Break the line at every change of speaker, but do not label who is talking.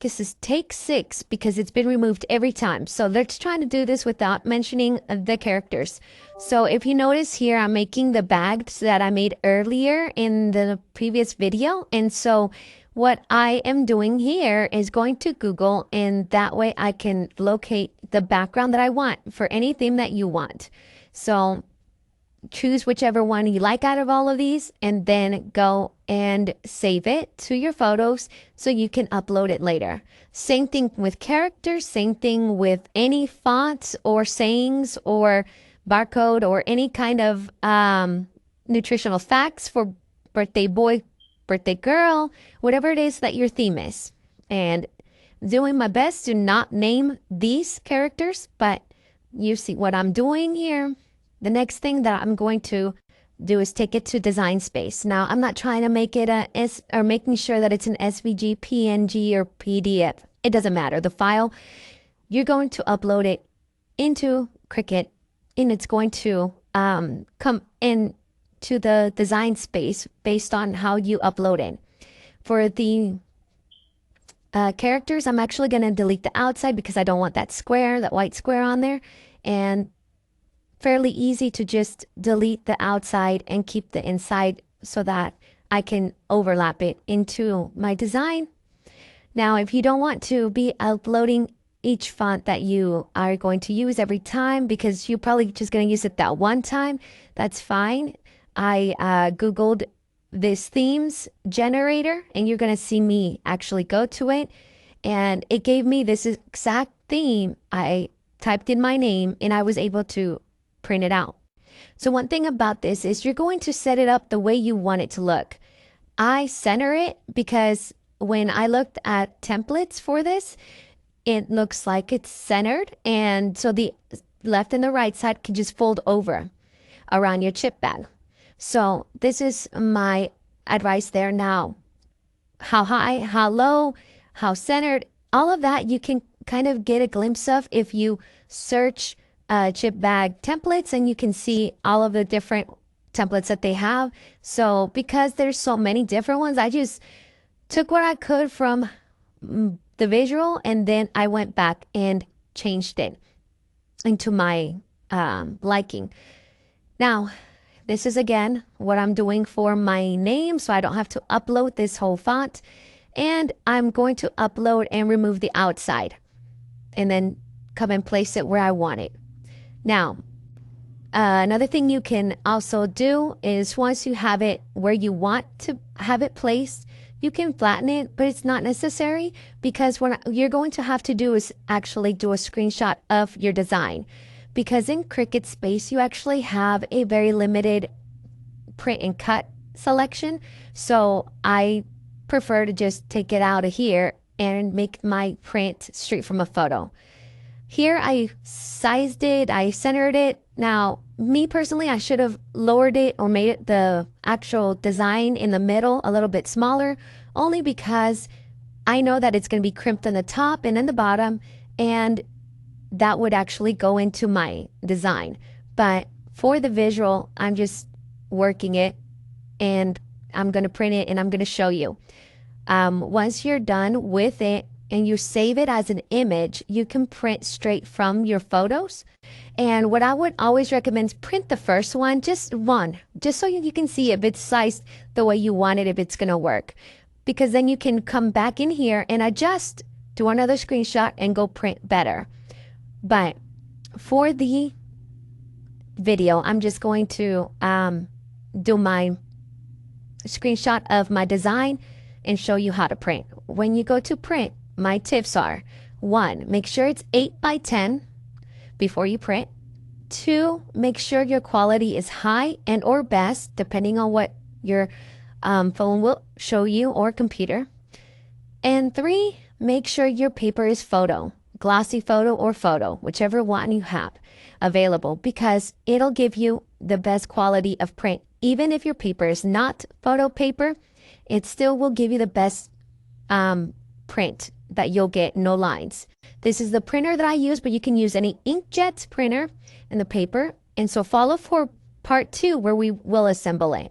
this is take 6 because it's been removed every time. So let's try to do this without mentioning the characters. So if you notice here, I'm making the bags that I made earlier in the previous video. And so what I am doing here is going to Google, and that way I can locate the background that I want for any theme that you want. So choose whichever one you like out of all of these, and then go and save it to your photos so you can upload it later. Same thing with characters, same thing with any fonts or sayings or barcode or any kind of nutritional facts for birthday boy, birthday girl, whatever it is that your theme is. And doing my best to not name these characters, but you see what I'm doing here. The next thing that I'm going to do is take it to design space. Now, I'm not trying to make it or making sure that it's an SVG, PNG, or PDF. It doesn't matter. The file, you're going to upload it into Cricut, and it's going to come in to the design space based on how you upload it. For the characters, I'm actually going to delete the outside because I don't want that square, that white square on there. And fairly easy to just delete the outside and keep the inside so that I can overlap it into my design. Now, if you don't want to be uploading each font that you are going to use every time because you're probably just going to use it that one time, that's fine. I Googled this themes generator, and you're going to see me actually go to it, and it gave me this exact theme. I typed in my name and I was able to print it out. So one thing about this is you're going to set it up the way you want it to look. I center it because when I looked at templates for this, it looks like it's centered, and so the left and the right side can just fold over around your chip bag. So this is my advice there. Now, how high, how low, how centered, all of that you can kind of get a glimpse of if you search chip bag templates, and you can see all of the different templates that they have. So because there's so many different ones, I just took what I could from the visual, and then I went back and changed it into my liking. Now, this is again what I'm doing for my name, so I don't have to upload this whole font. And I'm going to upload and remove the outside, and then come and place it where I want it. Now, another thing you can also do is once you have it where you want to have it placed, you can flatten it, but it's not necessary because what you're going to have to do is actually do a screenshot of your design. Because in Cricut Space, you actually have a very limited print and cut selection. So I prefer to just take it out of here and make my print straight from a photo. Here I sized it, I centered it. Now, me personally, I should have lowered it or made it the actual design in the middle a little bit smaller, only because I know that it's going to be crimped on the top and in the bottom, and that would actually go into my design. But for the visual, I'm just working it, and I'm going to print it, and I'm going to show you. Once you're done with it, and you save it as an image, you can print straight from your photos. And what I would always recommend is print the first one, just one, just so you can see if it's sized the way you want it, if it's going to work. Because then you can come back in here and adjust, do another screenshot, and go print better. But for the video, I'm just going to do my screenshot of my design and show you how to print. When you go to print, my tips are: 1, make sure it's 8x10 before you print. 2, make sure your quality is high and or best, depending on what your phone will show you or computer. And 3, make sure your paper is photo, glossy photo or photo, whichever one you have available, because it'll give you the best quality of print. Even if your paper is not photo paper, it still will give you the best print that you'll get, no lines. This is the printer that I use, but you can use any inkjet printer in the paper. And so follow for part 2 where we will assemble it.